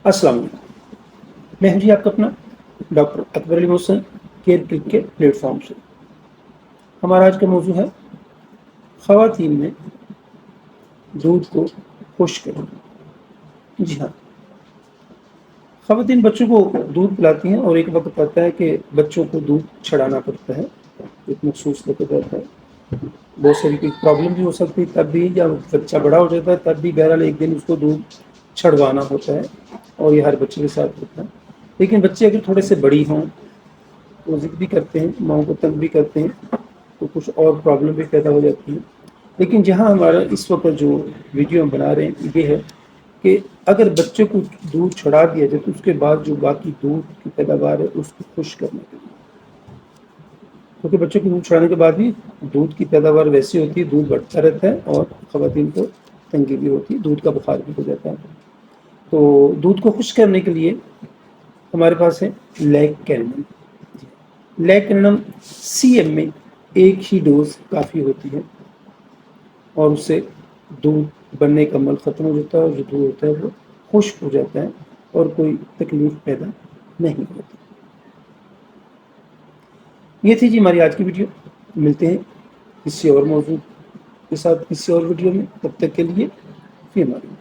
السلام علیکم، میں ہوں جی آپ کا اپنا ڈاکٹر اکبر علی محسن کیئر کلک کے پلیٹ فارم سے۔ ہمارا آج کا موضوع ہے خواتین میں دودھ کو خشک کرنا۔ جی ہاں، خواتین بچوں کو دودھ پلاتی ہیں اور ایک وقت آتا ہے کہ بچوں کو دودھ چھڑانا پڑتا ہے، ایک مخصوص وقت آتا ہے۔ بہت ساری کوئی پرابلم بھی ہو سکتی ہے تب بھی، یا بچہ بڑا ہو جاتا ہے تب بھی، بہرحال ایک دن اس کو دودھ چھڑوانا ہوتا ہے اور یہ ہر بچے کے ساتھ ہوتا ہے۔ لیکن بچے اگر تھوڑے سے بڑی ہوں تو ضد بھی کرتے ہیں، ماؤں کو تنگ بھی کرتے ہیں، تو کچھ اور پرابلم بھی پیدا ہو جاتی ہے۔ لیکن جہاں ہمارا اس وقت جو ویڈیو ہم بنا رہے ہیں یہ ہے کہ اگر بچے کو دودھ چھڑا دیا جائے تو اس کے بعد جو باقی دودھ کی پیداوار ہے اس کو خشک کرنے کے لیے، کیونکہ بچوں کو دودھ چھڑانے کے بعد بھی دودھ کی پیداوار ویسی ہوتی ہے، دودھ بڑھتا رہتا ہے اور خواتین کو تنگی بھی ہوتی ہے، دودھ کا بخار بھی ہو جاتا ہے۔ تو دودھ کو خشک کرنے کے لیے ہمارے پاس ہے لیک کینڈم۔ لیک کینڈم سی ایم میں ایک ہی ڈوز کافی ہوتی ہے اور اس سے دودھ بننے کا عمل ختم ہو جاتا ہے اور جو دودھ ہوتا ہے وہ خشک ہو جاتا ہے اور کوئی تکلیف پیدا نہیں ہوتی۔ یہ تھی جی ہماری آج کی ویڈیو۔ ملتے ہیں کسی اور موضوع کے ساتھ کسی اور ویڈیو میں، تب تک کے لیے فی امان اللہ۔